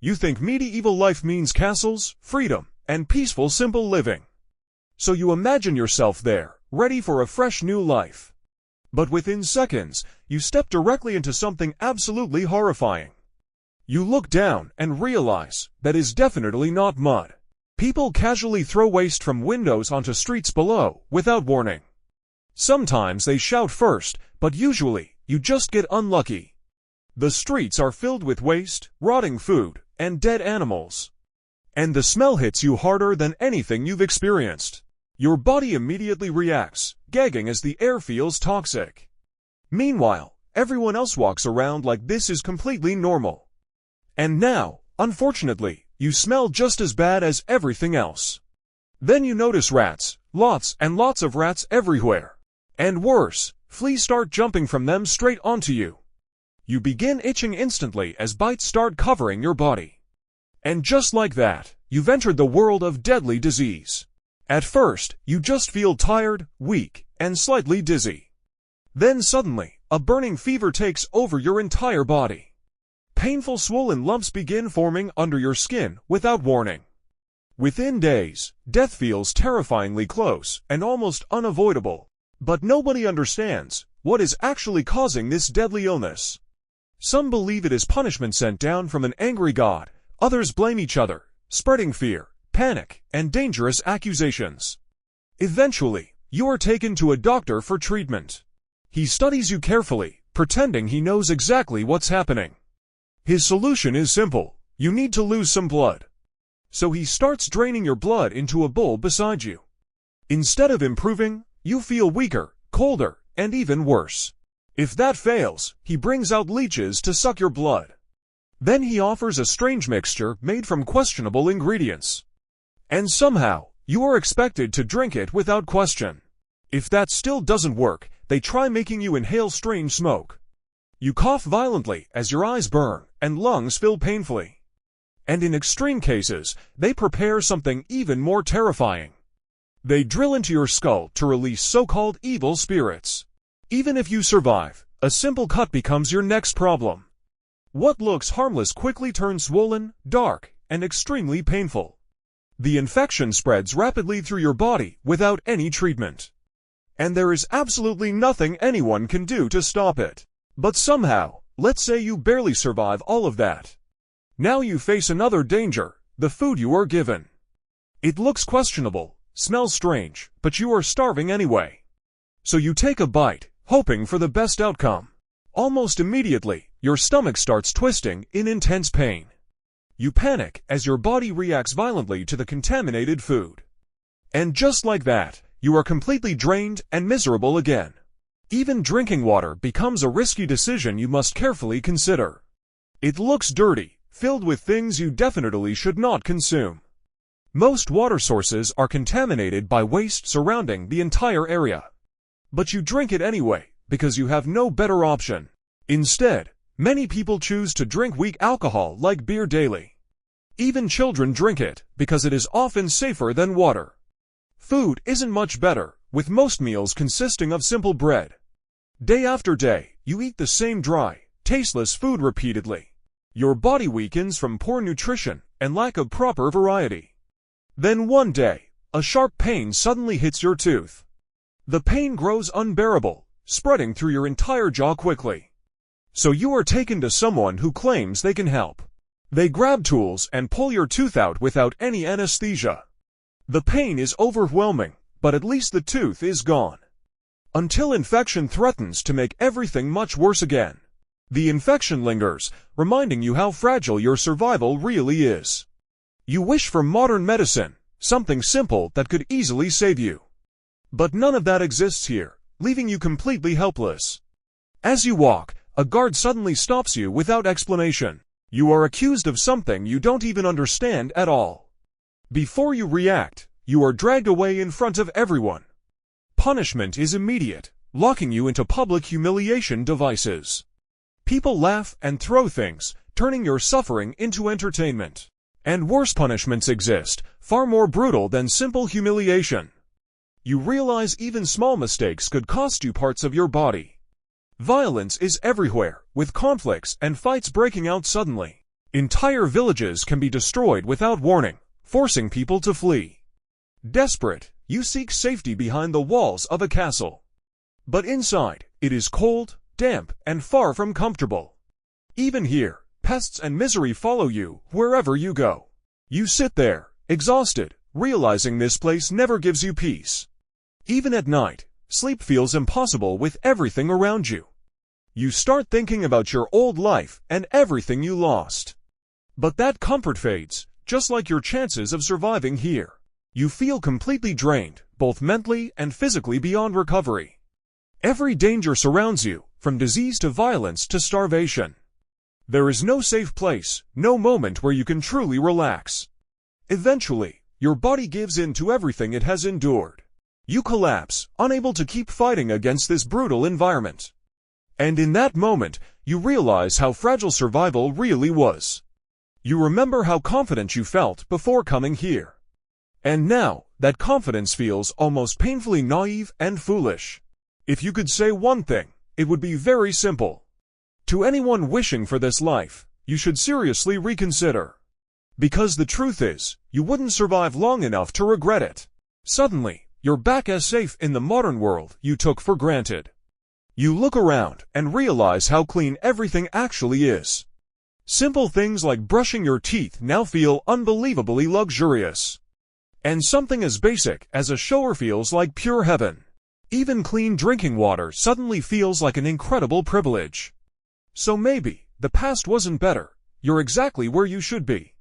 You think medieval life means castles, freedom, and peaceful simple living. So you imagine yourself there, ready for a fresh new life. But within seconds, you step directly into something absolutely horrifying. You look down and realize that is definitely not mud. People casually throw waste from windows onto streets below without warning. Sometimes they shout first, but usually, you just get unlucky. The streets are filled with waste, rotting food, and dead animals. And the smell hits you harder than anything you've experienced. Your body immediately reacts, gagging as the air feels toxic. Meanwhile, everyone else walks around like this is completely normal. And now, unfortunately, you smell just as bad as everything else. Then you notice rats, lots and lots of rats everywhere. And worse, fleas start jumping from them straight onto you. You begin itching instantly as bites start covering your body. And just like that, you've entered the world of deadly disease. At first, you just feel tired, weak, and slightly dizzy. Then suddenly, a burning fever takes over your entire body. Painful swollen lumps begin forming under your skin without warning. Within days, death feels terrifyingly close and almost unavoidable. But nobody understands what is actually causing this deadly illness. Some believe it is punishment sent down from an angry god, others blame each other, spreading fear, panic, and dangerous accusations. Eventually, you are taken to a doctor for treatment. He studies you carefully, pretending he knows exactly what's happening. His solution is simple: you need to lose some blood. So he starts draining your blood into a bowl beside you. Instead of improving, you feel weaker, colder, and even worse. If that fails, he brings out leeches to suck your blood. Then he offers a strange mixture made from questionable ingredients. And somehow, you are expected to drink it without question. If that still doesn't work, they try making you inhale strange smoke. You cough violently as your eyes burn and lungs fill painfully. And in extreme cases, they prepare something even more terrifying. They drill into your skull to release so-called evil spirits. Even if you survive, a simple cut becomes your next problem. What looks harmless quickly turns swollen, dark, and extremely painful. The infection spreads rapidly through your body without any treatment. And there is absolutely nothing anyone can do to stop it. But somehow, let's say you barely survive all of that. Now you face another danger: the food you are given. It looks questionable, smells strange, but you are starving anyway. So you take a bite, hoping for the best outcome. Almost immediately, your stomach starts twisting in intense pain. You panic as your body reacts violently to the contaminated food. And just like that, you are completely drained and miserable again. Even drinking water becomes a risky decision you must carefully consider. It looks dirty, filled with things you definitely should not consume. Most water sources are contaminated by waste surrounding the entire area. But you drink it anyway, because you have no better option. Instead, many people choose to drink weak alcohol like beer daily. Even children drink it, because it is often safer than water. Food isn't much better, with most meals consisting of simple bread. Day after day, you eat the same dry, tasteless food repeatedly. Your body weakens from poor nutrition and lack of proper variety. Then one day, a sharp pain suddenly hits your tooth. The pain grows unbearable, spreading through your entire jaw quickly. So you are taken to someone who claims they can help. They grab tools and pull your tooth out without any anesthesia. The pain is overwhelming, but at least the tooth is gone. Until infection threatens to make everything much worse again. The infection lingers, reminding you how fragile your survival really is. You wish for modern medicine, something simple that could easily save you. But none of that exists here, leaving you completely helpless. As you walk, a guard suddenly stops you without explanation. You are accused of something you don't even understand at all. Before you react, you are dragged away in front of everyone. Punishment is immediate, locking you into public humiliation devices. People laugh and throw things, turning your suffering into entertainment. And worse punishments exist, far more brutal than simple humiliation. You realize even small mistakes could cost you parts of your body. Violence is everywhere, with conflicts and fights breaking out suddenly. Entire villages can be destroyed without warning, forcing people to flee. Desperate, you seek safety behind the walls of a castle. But inside, it is cold, damp, and far from comfortable. Even here, pests and misery follow you wherever you go. You sit there, exhausted, realizing this place never gives you peace. Even at night, sleep feels impossible with everything around you. You start thinking about your old life and everything you lost. But that comfort fades, just like your chances of surviving here. You feel completely drained, both mentally and physically beyond recovery. Every danger surrounds you, from disease to violence to starvation. There is no safe place, no moment where you can truly relax. Eventually, your body gives in to everything it has endured. You collapse, unable to keep fighting against this brutal environment. And in that moment, you realize how fragile survival really was. You remember how confident you felt before coming here. And now, that confidence feels almost painfully naive and foolish. If you could say one thing, it would be very simple. To anyone wishing for this life, you should seriously reconsider. Because the truth is, you wouldn't survive long enough to regret it. Suddenly, you're back as safe in the modern world you took for granted. You look around and realize how clean everything actually is. Simple things like brushing your teeth now feel unbelievably luxurious. And something as basic as a shower feels like pure heaven. Even clean drinking water suddenly feels like an incredible privilege. So maybe, the past wasn't better, you're exactly where you should be.